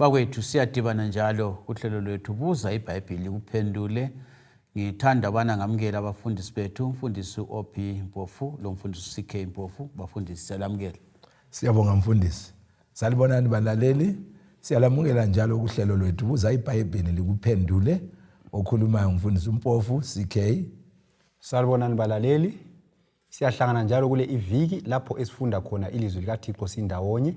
Bakwethu siyadibana njalo kuhlelo lwethu Buza Ibhayibhili likuphendule. Ngithanda bana ngamukela abafundisi bethu, umfundisi OP Mpofu, lo mfundisi CK Mpofu, bafundisi salamukela. Siyabonga mfundisi. Salibonani balaleli. Siyalamukela njalo kuhlelo lwethu Buza Ibhayibhili likuphendule. Okhulumayo umfundisi Mpofu CK. Salibonani balaleli. Siyahlangana njalo kule iviki lapho esifunda khona ilizwi likaThixo sindawonye.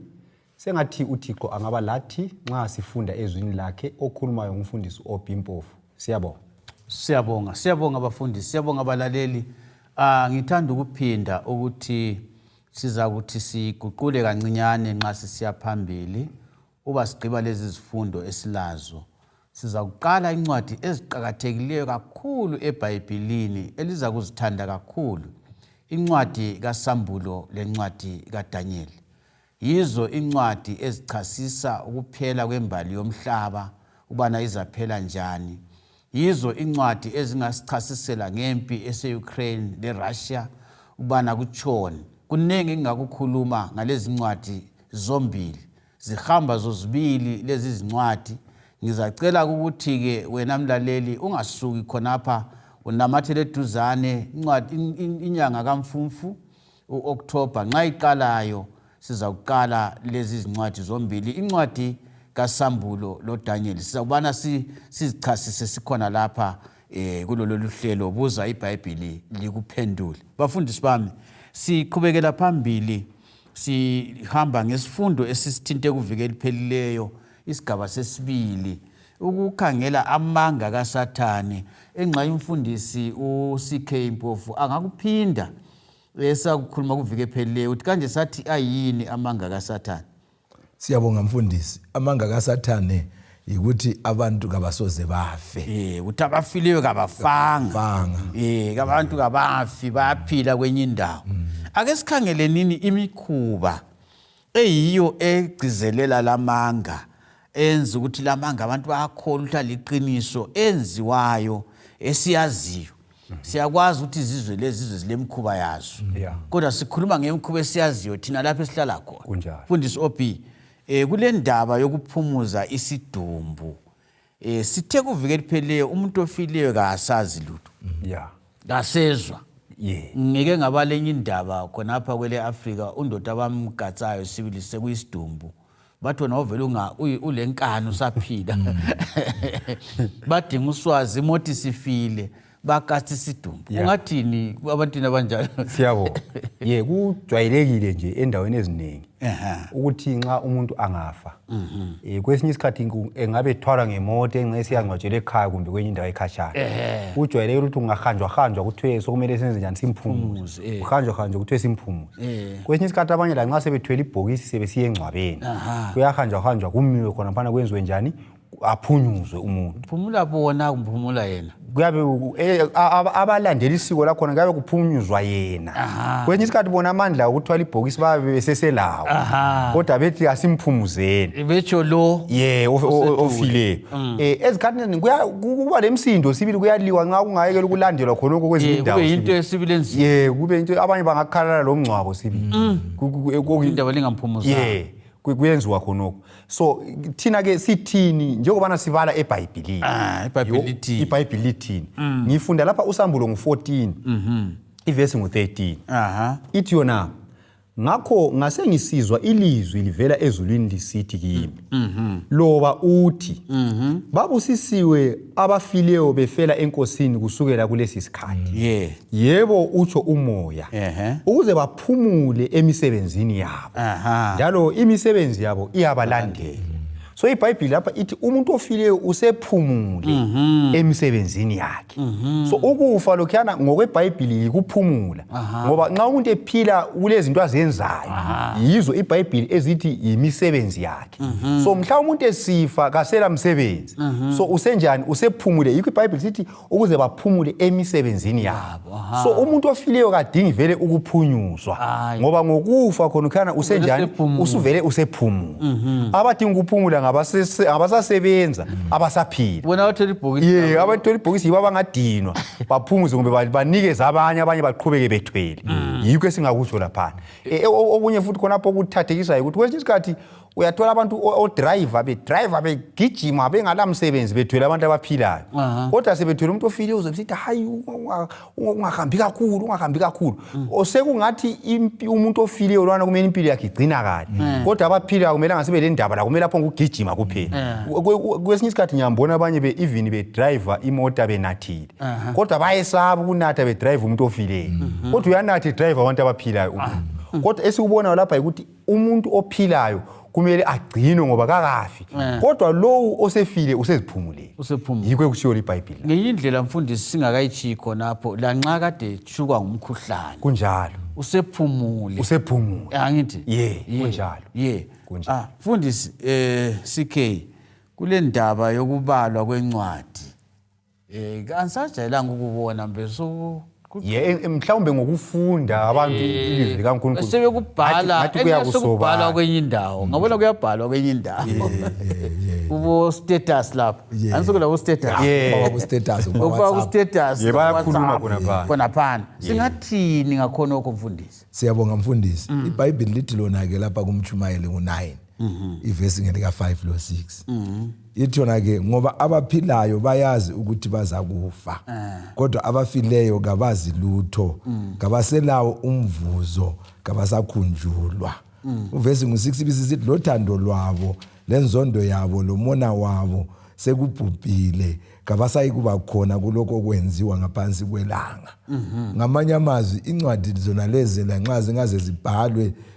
Sengathi uThixo angaba lathi nxa sifunda ezwini lakhe okhulumayo umfundisi OP Mpofu. Siyabonga. Siyabonga abafundisi, siyabonga abalaleli. Ngithanda ukuphinda ukuthi sizakuthi siguqule kancinyane nxa sisiya phambili uba sigqiba lezi zifundo esilazo. Sizakuqala incwadi eziqhakathekileyo kakhulu eBhayibhelini eliza kuzithanda kakhulu. Incwadi kaSambulo lencwadi kaDaniel. Yizo incwadi ezichasisa ukuphela kwembali yomhlaba ubana izaphela njani. Yizo incwadi ezingasichasisela ngempi ese-Ukraine le-Russia ubana kutshoni. Kunengi engingakukhuluma ngalezi ncwadi zombili. Zihamba zozibili lezi zincwadi. Ngizacela ukuthi-ke wena mlaleli ungasuki khonapha unamathele eduzane inyanga kaMfumfu u-October nxa iqalayo sizawuqala lezi zincwadi zombili. Incwadi kaSambulo loDaniel sizabana sizichasise sikhona lapha kulolu luhlelo Buza Ibhayibhili likuphendule. Bafundisi bami, siqhubekela phambili sihamba ngesifundo esisithinte kuviki eliphelileyo isigaba sesibili ukukhangela amanga kaSathane. Enxa umfundisi uCK Mpofu angakuphinda esakukhuluma kuviki ephelileyo uthi kanje sathi ayini amanga kaSathane. Siyabonga mfundisi. Amanga kaSathane ukuthi abantu kabasoze bafe. Uthi abafileyo kabafanga. Abantu kabafi bayaphila kwenye indawo. Ake sikhangele nini imikhuba eyiyo egcizelela lamanga enza ukuthi lamanga abantu bayakholwa ukuthi liqiniso enziwayo esiyaziyo. Siyakwazi ukuthi izizwe lezi zilemkhuba yazo. Kodwa sikhuluma ngemkhuba esiyaziyo thina lapha esihlala khona. Mfundisi OP, kule ndaba yokuphumuza isidumbu. Sithe kuviki eliphelileyo umuntu ofileyo kasazi lutho. Kasezwa. Ngike ngabalenye indaba khonapha kwele Africa undoda abamgatsayo sibili sekuyisidumbu. Bathi na uvela ulenkani usaphila. Badinga uswazi imoti sifile bakathi isidumbu. Ungathini abantwana abanjalo? Siyabonga. Kujwayelekile nje endaweni eziningi ukuthi nxa umuntu angafa kwesinye isikhathi engabe ethwala ngemoto engcesiyangcwatshele ekhaya kumbe kwenye indawo ekhashana. Kujwayelekile ukuthi ungahanjwa kuthiwe sokumele senze njani simphumuze. Uhanjwa kuthiwe simphumuze. Kwesinye isikhathi abanye la nxa sebethwele ibhokisi sebesiye engcwabeni. Kuyahanjwa kumiwe khona phana kwenziwe njani aphunyuzwe umuntu. Phumula bona kumphumula yena. Kuyabe abalandela isiko lakhona kuyabe kuphunyuzwa yena. Kwenye isikhathi bona amandla ukuthwala ibhokisi babe beseselawo. Kodwa bethi asimphumuzeni. Betsho lo ofile. Ezikhathini kuba lemsindo sibili kuyaliwa nxa kungayekela ukulandelwa khonoko kwezinye indawo. Kube into esibili enzima. Kube into abanye bangakhalala lo mngcwabo sibili. Indaba lingamphumuza. Kuyenziwa khonoko. So thina ke sithini njengobana sibala eBhayibhelini. iBhayibheli lithini. Ngifunda lapha uSambulo ngo14 ivesi ngo13. Ithi yona ngakho ngase ngisizwa ilizwi livela ezulwini lisithi kimi. Loba uthi babusisiwe abafileyo befela enkosini kusukela kulesi sikhathi. Yebo utsho umoya ukuze baphumule emisebenzini yabo. Njalo imisebenzi yabo iyabalandela. So iBhayibheli lapha ithi umuntu ofileyo usephumule emsebenzini yakhe. So ukufa lokhana ngokweBhayibheli yikuphumula. Ngoba nxa umuntu ephila kulezi zinto azenzayo yizo iBhayibheli ezithi imisebenzi yakhe. So mhla umuntu esifa kasela umsebenzi. So usenjani usephumule yikho iBhayibheli sithi ukuze baphumule emisebenzini yabo. So umuntu ofileyo kadingi vele ukuphunyuzwa. Ngoba ngokufa khona khana usenjani usuvele usephumula. Abadinga ukuphumula ngabasasebenza abasaphila. Bona bathola ibhokisi. Yeah, abathola ibhokisi yibo abangadinwa baphumuze kumbe banikeze abanye baqhubeke bethwele. Yikho esingakutsho lapha. Okunye futhi khonapho ukuthathekisa ukuthi kwesinye isikhathi uyathola abantu driver begijima bengalamsebenzi bethwele abantu abaphilayo. Kodwa sebethwele umuntu ofile uzobisithi hayi ungahambi kakhulu. Osekungathi umuntu ofile lwana kumele impilo yakhe igcinakale. Kodwa abaphilayo kumele ngasibe le ndaba la kumele lapho ngugijima kuphela. Kwesinye isikhathi ngiyambona abanye even bedriver imota benathile. Kodwa bayesaba ukunatha bedrive umuntu ofile. Kodwa uyanatha driver abantu abaphilayo. Kodwa esikubona lapha ukuthi umuntu ophilayo kumele agcinwe ngoba kakafi. Kodwa lowo osefile useziphumulile. Yikho ekushiyo iBhayibheli. Ngenye indlela mfundisi singakayithi khonapho la nxa kade shukwa ngumkhuhlane. Kunjalo. Usephumule. Angithi? Kunjalo. Mfundisi CK kule ndaba yokubalwa kwencwadi. Kansajayelanga ukubona mbeso mhlawumbe ngokufunda abantu ilizwi likaNkulunkulu sebekubhala ekubhala kwenye indawo ngabona kuyabhalwa kwenye indawo kubo status lapho anisukela ku status ku status bayakhuluma khona phana singathini ngakhona mfundisi. Siyabonga mfundisi. iBhayibheli lithi lona ke lapha kumtshumayeli ngo9 ivesi ngelika 5 lo 6 ithi yona ke ngoba abaphilayo bayazi ukuthi bazakufa kodwa abafileyo kabazi lutho kabaselawo umvuzo kabasakhunjulwa. Uvesi ngo6 bisithi lothando lwabo lenzondo yabo lomona wabo sekubhubhile kabasayi kuba khona kuloko kwenziwa ngaphansi kwelanga. Ngamanye amazwi incwadi zona lezi lanxa zingaze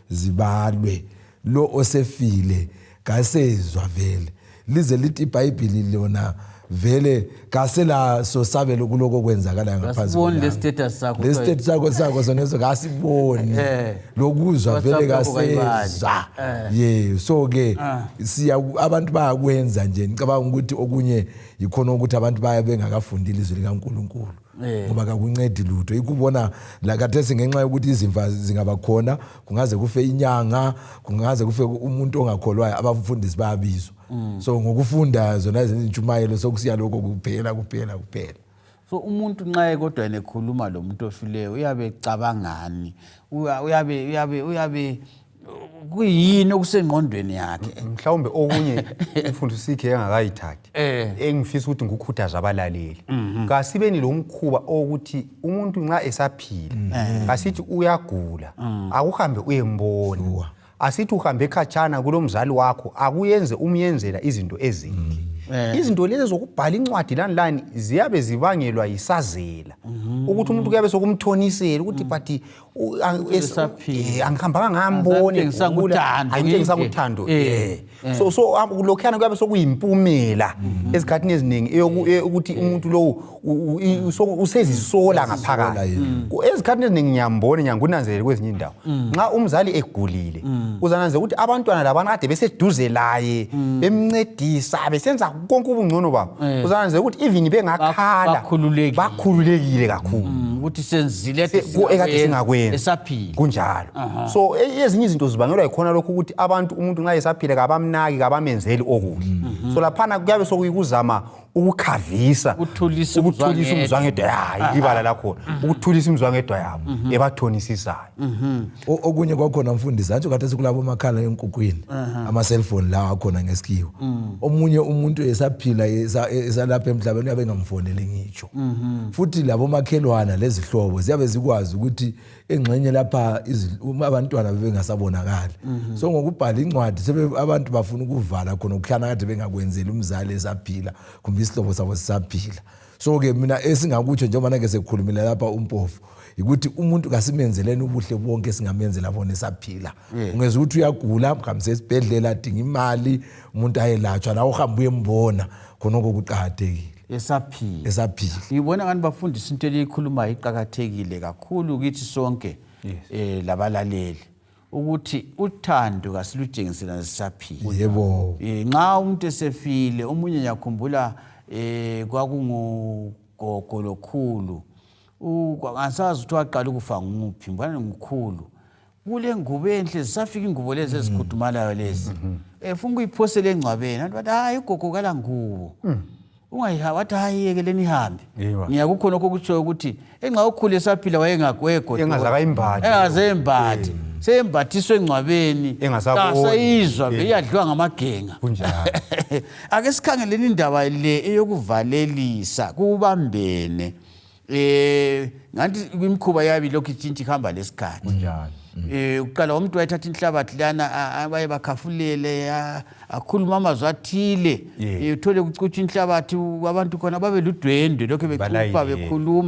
zibalwe lo osefile kasezwa vele lize lithi iBhayibheli lona vele kasela sosabelo kuloko kwenzakala ngaphansi kwelanga. Le status sakho sonezo kasiboni lokuzwa vele kasezwa. So ke abantu bayakwenza nje ngicabanga ukuthi okunye yikhona ukuthi abantu baya bengakafundile izwi likaNkulunkulu. Ngoba kakuncedi lutho ikubona la khathesi ngenxa yokuthi izimva zingaba khona kungaze kufe inyanga kungaze kufe umuntu ongakholwayo abafundisi bayabizwa. So ngokufunda zona izintshumayelo sokusiya lokho kuphela. So umuntu nxa kodwa enekhuluma lo muntu ofileyo uyabe ecabangani uyabe kuyini okusengqondweni yakhe. Mhlawumbe okunye umfundisi sikhe engakayithathi engifisa ukuthi ngukhuthaza abalaleli kasibeni lo mkhuba ukuthi umuntu nxa esaphila kasithi uyagula akuhambe uyembona asithi uhambe ekhatshana kulomzali wakho akuyenze umyenzela izinto ezimbi. Izinto lezi zokubhala incwadi lani ziyabe zibangelwa yisazela ukuthi umuntu kuyabe sokumthonisela ukuthi but angihambanga ngambone ngisanguthando. So lokhana kuyabe sokuyimpumela ezikhathini eziningi ukuthi umuntu lo usezisola ngaphakathi. Ezikhathini eziningi ngiyangunanzelela kwezinye indawo nxa umzali egulile uzananzela ukuthi abantwana labana kade beseduze laye bemncedisa besenza konke ubungcono babo uzananzela ukuthi even bengakhala bakhululekile kakhulu ukuthi senzile ekade singakwenza esaphila kunjalo. So ezinye izinto zibangelwa yikhona lokho ukuthi umuntu nxa esaphila kabamnaki kabamenzeli okuhle. So laphana kuyabe sokuyikuzama ukukhavisa ukuthulisa umzwangedwa yayo ibala lakhona ukuthulisa umzwangedwa yabo ebathonisisayo. Okunye kwakhona mfundisi athi kade sikulabo makhala enkukwini ama cellphone lawa akhona ngesikhiwo. Omunye umuntu esaphila esalapha emhlabeni uyabe engamfoneli ngitsho. Futhi labo makhelwana lezihlobo ziyabe zikwazi ukuthi engxenye lapha abantwana bengasabonakala. So ngokubhala incwadi abantu bafuna ukuvala khona ukuhlana kade bengakwenzeli umzali esaphila kumbe isihlobo sabo sisaphila. So ke mina esingakutsho njengoba nake sekukhulumile lapha umpofu ukuthi umuntu kasimenzeleni ubuhle bonke singamenzela bona esaphila. Ungeza ukuthi uyagula mkhamse esibhedlela adinga imali umuntu ayelatshwa nawe uhamba uyembona khona okuqhakathekile esaphila. Ngibona ngani bafundisa into elikhuluma iqhakathekile kakhulu kithi sonke labalaleli ukuthi uthando kasilujengisela nesisaphila. Yebo. Nxa umuntu esefile omunye yakhumbula kwakungogogo lokhulu angasazi ukuthi waqala ukufa nguphi mbona ngumkhulu kule ngubo enhle zisafika ingubo lezi ezikhudumalayo lezi ufuna ukuyiphosela engcwabeni abantu bathi hayi ugogo kala ngubo ungayiha wathi hayi yekeleni ihambe ngiyakukhona okukutsho ukuthi enxa ukhule esaphila wayengagwego engazembathi sembathiswe engcwabeni kasayizwa beyadliwa ngamagenga kunjalo. ake sikhangeleni indaba le eyokuvalelisa kubambene ngathi imikhuba yabi lokhu itshintsha ihamba lesikhathi kunjalo. Uqala umuntu wayethatha inhlabathi lana abaye bakhafulele akhuluma amazwi athile uthole kucutsha inhlabathi abantu khona babe ludwendwe lokho bekhupha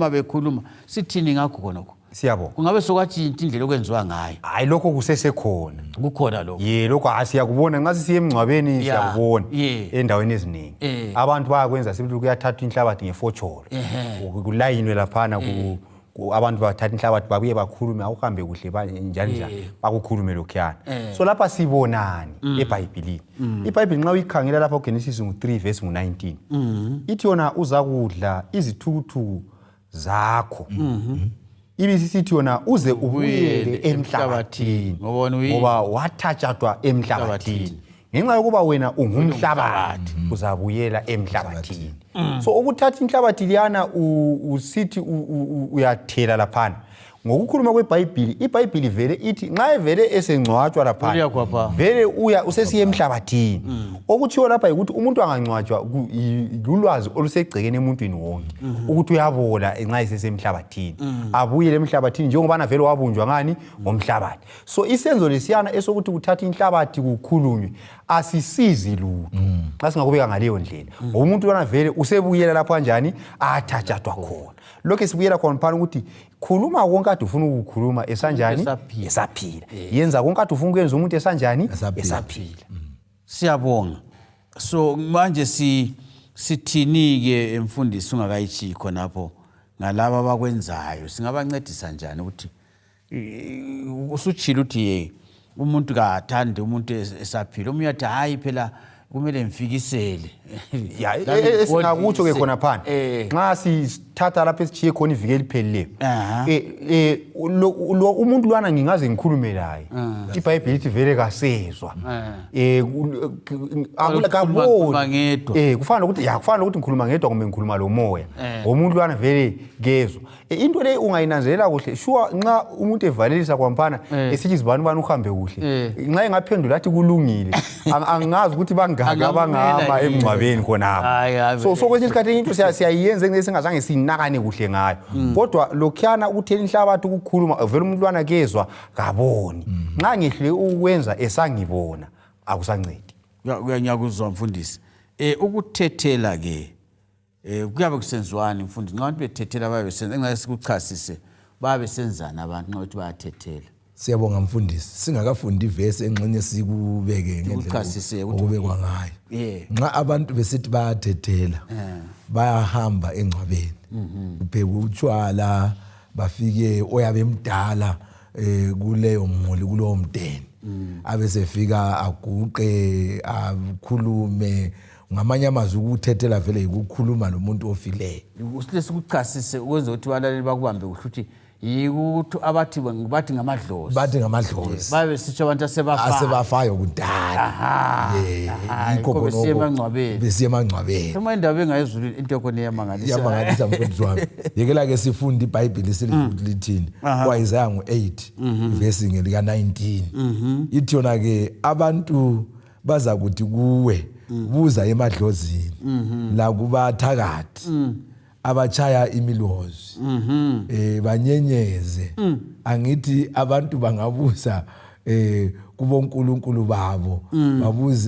bekhuluma sithini ngakho khonokho siyabonga kungabe sokwatshintsha indlela okwenziwa ngayo hayi lokho kusesekhona kukhona lokho lokho asiyakubona nxa siye emngcwabeni siyakubona endaweni eziningi abantu bayakwenza sibithi kuyathathwa inhlabathi ngefotsholo kulayinwe laphana abantu bathatha inhlabathi babuye bakhulume awuhambe kuhle njani bakukhulume lokhuyana so lapha sibonani eBhayibhelini iBhayibheli nxa uyikhangela lapha uGenesis 3 verse 19 ithi yona uza kudla izithukuthuku zakho ibisithi yona uze ubuyele emhlabathini ngoba wathatshathwa emhlabathini ngenxa yokuba wena ungumhlabathi uzabuyela emhlabathini so ukuthatha inhlabathi liyana usithi uyathela laphana ngokukhuluma kweBhayibheli iBhayibheli vele ithi nxa evele esengcwatshwa laphana vele usesiye emhlabathini okuthiwa lapha ukuthi umuntu angangcwatshwa lulwazi olusegcekeni emuntwini wonke ukuthi uyabola nxa esesemhlabathini abuyele emhlabathini njengoba vele wabunjwa ngani ngomhlabathi so isenzo lesiyana esokuthi kuthatha inhlabathi kukhulunywe asisizi lutho nxa singakubeka ngaleyo ndlela umuntu lona vele usebuyela lapha kanjani athatshathwa khona lokho sibuyela khona phana ukuthi khuluma konke ade ufuna ukukhuluma esanjani esaphila yenza konke ade ufuna ukwenza umuntu esanjani esaphila siyabonga so manje sithini ke emfundisi ungakayichi khonapho ngalabo abakwenzayo singabancedisa njani ukuthi usutshila uthi umuntu kathande umuntu esaphila omunye athi hayi phela kumele ngifikisele esinakutsho ke khona phana nxa sithatha lapha esichiye khona iviki elipheleleyo lo umuntu lwana ngingaze ngikhulume laye iBhayibheli ithi vele kasezwa akaboni kufanele ukuthi ngikhuluma ngedwa kumbe ngikhuluma lomoya umuntu lwana vele kezwa into le ungayinanzelela kuhle sure nxa umuntu evalelisa kwamphana esithi izibani bani uhambe kuhle nxa engaphendula athi kulungile angazi ukuthi bangaka abangama emngcwabeni khonapho so kwesinye isikhathi into siyayenza ngesingazange sinakane kuhle ngayo kodwa lokhuyana ukuthela inhlabathi ukukhuluma vele umuntu lwana kezwa kaboni nxa ngihle ukwenza esangibona akusancedi ngiyakuzwa mfundisi ukuthethela ke kuyabe kusenziwani mfundisi nxa abantu bethethela babe senza engeke sikuchasise babe senzana abantu nxa uthi bayathethela siyabonga mfundisi singakafundi ivesi engxenye sikubeke ngendlela okubekwa ngayo nxa abantu besithi bayathethela bayahamba engcwabeni upheke utshwala bafike oyabe mdala kuleyo muli kulowo mdeni abesefika aguqe akhulume ngamanye amazwi ukuthethela vele ukukhuluma nomuntu ofileyo sikuchasise ukwenza ukuthi balaleli bakubambe kuhle ukuthi yikuthi bathi ngamadlozi babe sitsho abantu asebafayo kudala yikho besiye emangcwabeni uma indaba engayizulu into yakhona iyamangalisa mfundisi wami yekela ke sifunde iBhayibheli lithini kwaIsaya 8 verse ngelika 19 ithi yona ke abantu baza kuthi kuwe buza emadlozini la kubathakathi abachaya imilozi banyenyeze angithi abantu bangabuza kubonkulunkulu babo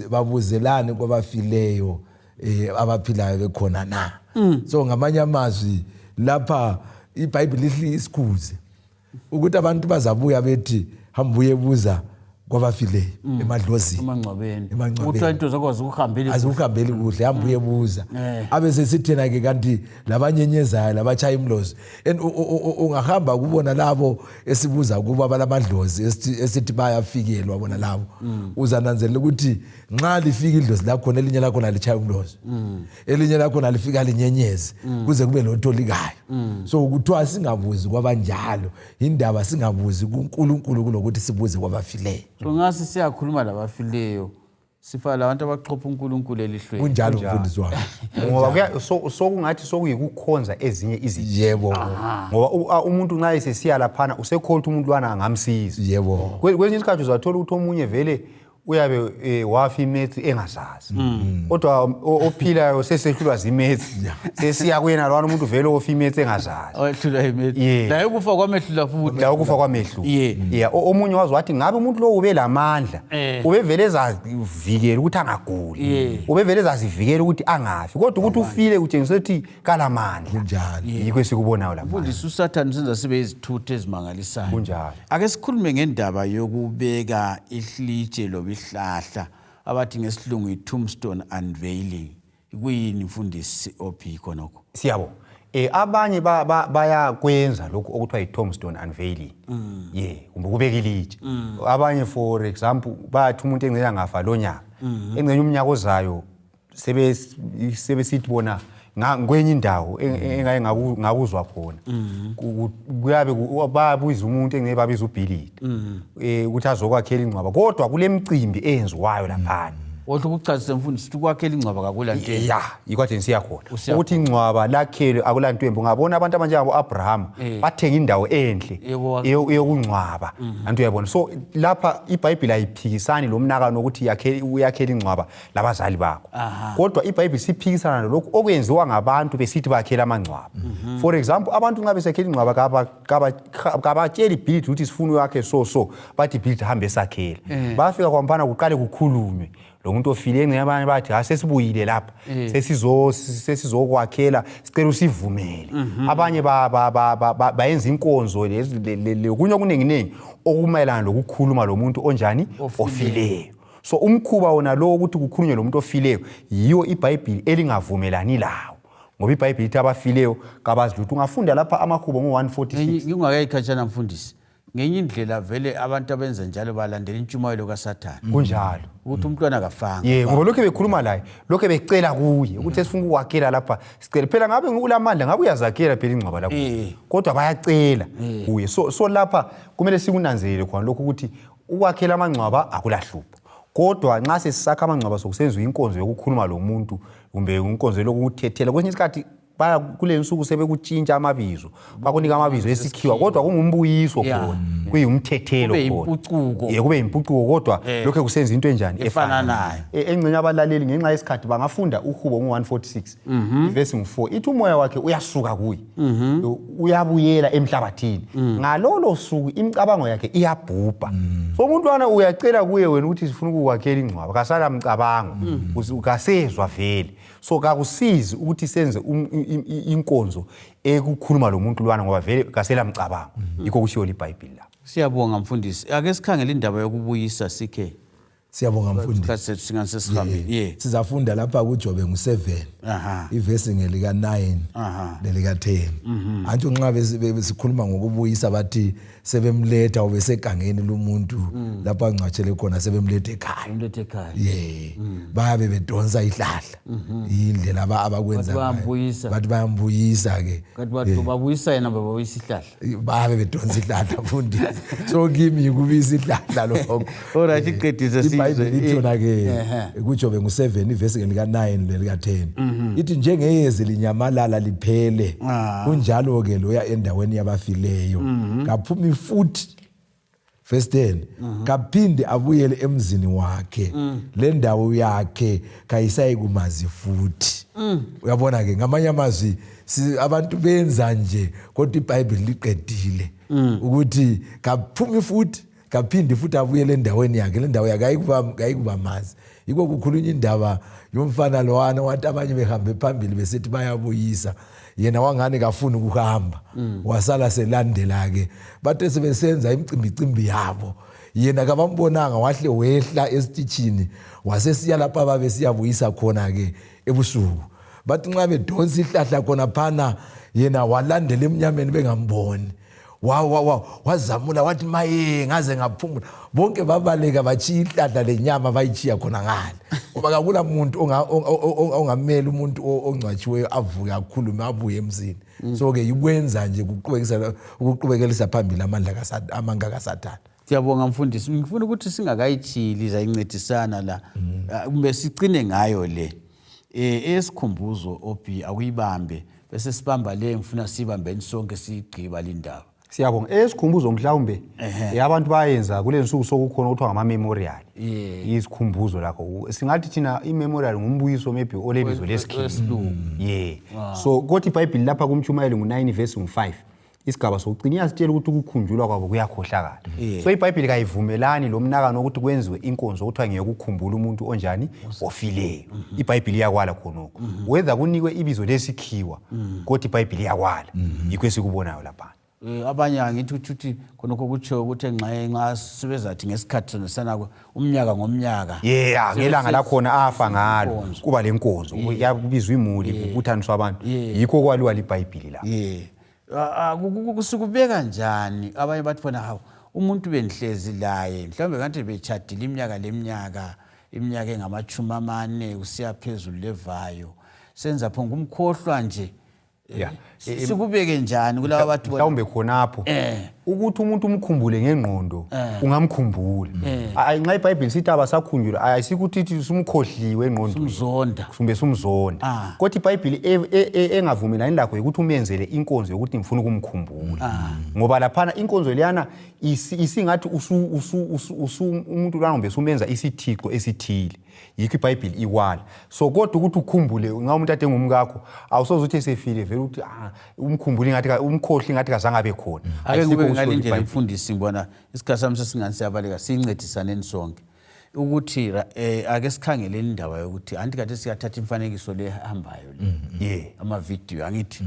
babuzelane kwabafileyo abaphilayo bekhona na so ngamanye amazwi lapha iBhayibheli isikhuze ukuthi abantu bazabuya bethi hambuye buza kwabafileyo emadlozini emangcwabeni uthiwa into zakho azikuhambeli kuhle hamba uyebuza abese sithena ke kanti labanyenyezayo labachaya imlozi ungahamba kubona labo esibuza kuba balamadlozi esithi bayafikelwa bona labo uzananzelela ukuthi nxa lifika idlozi lakho elinye lakho nalichaya umlozi elinye lakho nalifika linyenyeze kuze kube lotolikayo so kuthiwa singabuzi kwabanjalo indaba singabuzi kuNkulunkulu kulokuthi sibuze kwabafileyo. So ngasi siyakhuluma labafileyo sifala labantu abaqhopha uNkulunkulu elihlweni kunjalo mfundisi wami ngoba sokungathi sokuyikukhonza ezinye izinto. Yebo. Ngoba umuntu nxa esesiya laphana usekholwa umuntu lwana angamsiza. Yebo. Kwesinye isikhathi uzathola ukuthi omunye vele uyabe wafa imethi engazazi kodwa ophilayo sesehlulwa zimethi sesiya kuyena lwana umuntu vele ofa imethi engazazi othula imethi la ukufa kwamehlula futhi la ukufa kwamehlula omunye wazi wathi ngabe umuntu lo ube lamandla ubevele ezazivikela ukuthi angaguli ubevele ezazivikela ukuthi angafi kodwa ukuthi ufile utshengisa ukuthi kalamandla kunjalo yikho esikubonayo lapha mfundisi uSathane senza sibe izithuthe ezimangalisayo kunjalo. ake sikhulume ngendaba yokubeka ihlitshe ihlahla abathi ngesilungu i-tombstone unveiling kuyini mfundisi ophi khonokho? Siyabo abanye bayakwenza lokho okuthiwa i-tombstone unveiling kumbe kubeka ilitshe abanye for example bathi umuntu engcela ngafa lo nyaka engcenye umnyaka ozayo sebesithi bona ngakwenye indawo engaye ngakuzwa khona kuyabe babuza umuntu engeke babiza uBhilida ukuthi azokwakhela ingcwaba kodwa kule micimbi eyenziwayo laphana Othi ukuchazisa mfundisi ukuthi ukwakhela ingcwaba kakula nto. Ikwathi siyakhona. Ukuthi ingcwaba lakhele akula nto embi. Ungabona abantu abanjengabo Abraham bathenga indawo enhle eyokungcwaba. Antu uyabona. So lapha iBhayibheli ayiphikisani lomnakano ukuthi uyakhela ingcwaba labazali bakho. Kodwa iBhayibheli siphikisana lokho okwenziwa ngabantu besithi bakhela amangcwaba. For example, abantu nxa besakhela ingcwaba kabatshela iBhayibheli ukuthi sifuna uyakhe so bathi iBhayibheli hambe sakhela. Bafika kwampana kuqale kukhulunywe. Lo muntu ofile engcenye abanye bathi sesibuyile lapha sesizokwakhela sicela usivumele abanye bayenza inkonzo lekunye kunenginengi okumayelana lokukhuluma lo muntu onjani ofileyo. So umkhuba wona lo ukuthi kukhulunywe lo muntu ofileyo yiyo iBhayibheli elingavumelani lawo ngoba iBhayibheli ithi abafileyo kabazi lutho. Ungafunda lapha amakhubo ngo146 ngingakayikhatshana mfundisi ngenye indlela vele abantu abenza njalo balandela intshumayelo kaSathane kunjalo ukuthi umntwana akafanga ngoba lokho bekhuluma laye lokho becela kuye ukuthi esifuna ukwakhela lapha sicela phela ngabe ngulamandla ngabe uyazakhela phela ingcwaba lapho kodwa bayacela kuye so lapha kumele sikunanzelele khona lokho ukuthi ukwakhela amangcwaba akulahlupho kodwa nxa sesisakha amangcwaba sokusenziwa inkonzo yokukhuluma lo muntu kumbe inkonzo lokuthethela kwesinye isikhathi baya kule nsuku sebekutshintsha amabizo bakunika amabizo esikhiwa kodwa kungumbuyiso khona kuyumthethelo khona kube impucuko kodwa lokho kusenza into enjani efananayo engcenye abalaleli ngenxa yesikhathi bangafunda uHubo ngo146 verse 4 ithi umoya wakhe uyasuka kuye uyabuyela emhlabathini ngalolo suku imicabango yakhe iyabhubha so umuntu uyacela kuye wena ukuthi sifuna ukukwakhela ingcwaba kasala mcabango ukasezwa vele so kakusizi ukuthi senze inkonzo ekukhuluma lo muntu lwana ngoba vele kasela mcabango yikho kushiyo iBhayibheli la. Siyabonga mfundisi ake sikhangele indaba yokubuyisa sikhe. Siyabonga mfundisi kasi singanise sihambile sizafunda lapha kuJobe ngu7 ivesi ngelika 9 nelika 10 antu nxa besikhuluma ngokubuyisa bathi sebemletha ubesegangeni lumuntu lapha angcwatshele khona sebemlethe ekhaya bayabe bedonsa ihlahla indlela abakwenza bathi bayambuyisa ke bathi babuyisa yena babuyisa ihlahla bayabe bedonsa ihlahla mfundisi so kimi kubisa ihlahla lokho alright iqedisa iBhayibheli ithona ke kuJobe ngu7 ivesi ngelika 9 nelika 10 ithi njengeyezi linyamalala liphele kunjalo ke loya endaweni yabafileyo kaphumi futhi verse 10 kaphinde abuyele emzini wakhe le ndawo yakhe kayisayikumazi futhi. Uyabona ke ngamanye amazwi abantu benza nje kodwa iBhayibheli liqedile ukuthi kaphumi futhi kaphinde futhi abuyele endaweni yakhe le ndawo yakhe ayikuba mazi. Yiko kukhulunywa indaba yomfana lowana wathi abanye behambe phambili besithi bayabuyisa yena wangane kafuni ukuhamba wasala selandela ke bathe sebesenza imicimbi yabo yena kabambonanga wahle wehla esitichini wasesiya lapha ababe siyabuyisa khona ke ebusuku bathi nxa bedonsa ihlahla khona phana yena walandela emnyameni bengamboni wazamula wathi maye ngaze ngaphumula bonke babaleka bachiya ihlahla lenyama bayichiya khona ngale ngoba akula muntu ongamela umuntu ongcwatshiweyo avuke akhulume abuye emzini so ke ikwenza nje ukuqhubekelisa phambili amanga kaSathane. Siyabonga mfundisi, ngifuna ukuthi singakayichili zayincedisana la kumbe sicine ngayo le esikhumbuzo obi akuyibambe bese sibamba le ngifuna sibambeni sonke sigqiba lindaba. Siyabonga esikhumbuzo mhlawumbe abantu bayenza kule nsuku sokukhona ukuthi ngama memorial isikhumbuzo lakho singathi thina imemorial ngumbuyiso maybe olebizo lesikhiwo so kothi iBhayibheli lapha kumtshumayelo ngu9 verse 5 isigaba sokucina iyasitshela ukuthi ukukhunjulwa kwabo kuyakhohlakala so iBhayibheli kayivumelani lomnakano ukuthi kwenziwe inkonzo ukuthi ngiyokukhumbula umuntu onjani ofileyo iBhayibheli yakwala khonoko whether kunikwe ibizo lesikhiwa kothi iBhayibheli yakwala yikho esikubonayo lapha. Abanye angithi ukuthi khonoko kutsho ukuthi nxa sibezathi ngesikhathi sana umnyaka ngomnyaka ngelanga lakhona afa ngalo kuba lenkonzo yakubizwa imuli kubuthaniswa abantu yikho kwaliwa liBhayibheli la kusukubeka njani abanye bathi bona hawo umuntu benhlezi laye mhlawumbe kanti bechadile iminyaka engama40 kusiya phezulu levayo senza phonga umkhohlwa nje sikubeke njani kulabo bathi mhlawumbe khonapho ukuthi umuntu umkhumbule ngengqondo ungamkhumbula nxa iBhayibheli sithi abasakhunjulwa ayisikuthi sumkhohliwe engqondweni kumbe sumzonda kodwa iBhayibheli engavumelani lakho ukuthi umenzele inkonzo yokuthi ngifuna ukumkhumbula ngoba lapha inkonzo leyana isingathi umuntu lana umenza isithixo esithile yikho iBhayibheli iwala so kodwa ukuthi ukhumbule nxa umuntu ade ngumkakho awusozuthi esefile vele ukuthi umkhumbuli ngathi umkhohli ngathi kazange abe khona ngalindlela imfundisi ngibona isikhathi sami sesingani siyabaleka sincedisane sonke ukuthi ake sikhangeleni indaba yokuthi anti kade siyathatha imfanekiso lehambayo le ama video angithi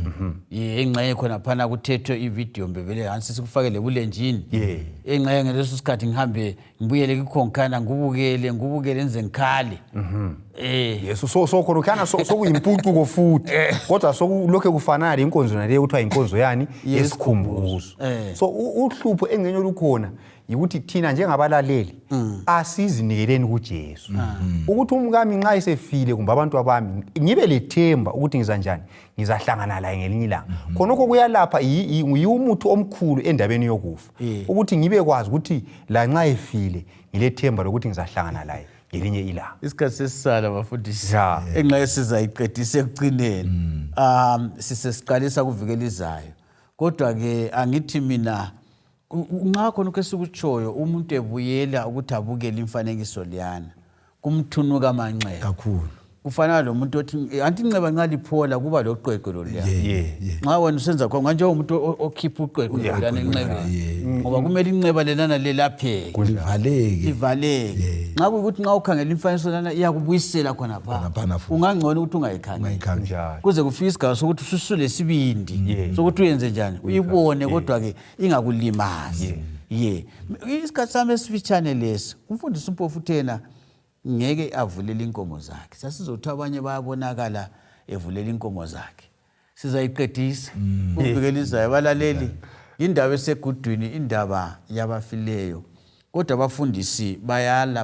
engxenye khona phana kuthethwe ivideo mbevele hansi sikufakele bulenjini engxenye ngeleso sikhathi ngihambe ngibuyele kukhonkana ngubukele enze ngikhale yeso so khona kana sokuyimpucuko futhi kodwa sokulokho kufanana inkonzo naleyo kuthiwa inkonzo yani yesikhumbuzo so uhlupho engcenye olukhona yikuthi thina njengabalaleli asizinikeleni kuJesu ukuthi umkami nxa isefile kumbe abantu abami ngibe lethemba ukuthi ngizanjani ngizahlangana laye ngelinye ilanga khonokho kuyalapha umuthi omkhulu endabeni yokufa ukuthi ngibe kwazi ukuthi la nxa efile ngilethemba lokuthi ngizahlangana laye ngelinye ilanga. Isikhathi sesisala bafundisi enxa sizayiqedisa ekucineni sisesiqalisa kuvikelizayo kodwa ke angithi mina nxa khona kesikutshoyo umuntu ebuyela ukuthi abukele imfanekiso leyana kumthunuka amanxeba kakhulu kufanele lo muntu othi anti inxeba nxa liphola kuba loqweqwe lo leyana nxa wena usenza khona nje umuntu okhipha uqweqwe leyana enxebeni ngoba kumele inxeba lelana lelapheke livaleke nxa kuyikuthi nxa ukhangela imfanekiso lana iyakubuyisela khona pha ungangcono ukuthi ungayikhangela kuze kufike isigaba sokuthi ususule sibindi sokuthi uyenze njani uyibone kodwa ke ingakulimazi isikhathi sami esifitshane lesi umfundisi uMpofu thena ngeke avulela inkomo zakhe sasizothi abanye bayabonakala evulela inkomo zakhe sizayiqedisa ukuvikelizayo abalaleli indaba esegudwini indaba yabafileyo kodwa abafundisi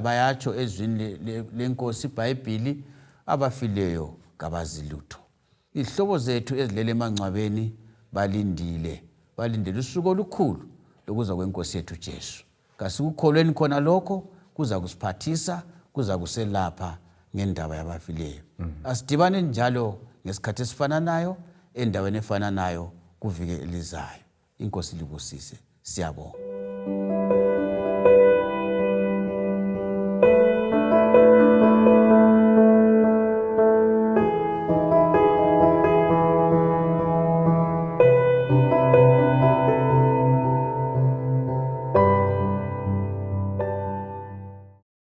bayatsho ezwini lenkosi iBhayibheli abafileyo kabazilutho ihlobo zethu ezilele emangcwabeni balindele usuku olukhulu lokuza kwenkosi yethu Jesu kasikukholweni khona lokho kuza kusiphathisa kuza kuselapha ngendaba yabafileyo asidibane njalo ngesikhathi esifananayo endaweni efananayo kuvikelizayo inkosi libusise siyabonga.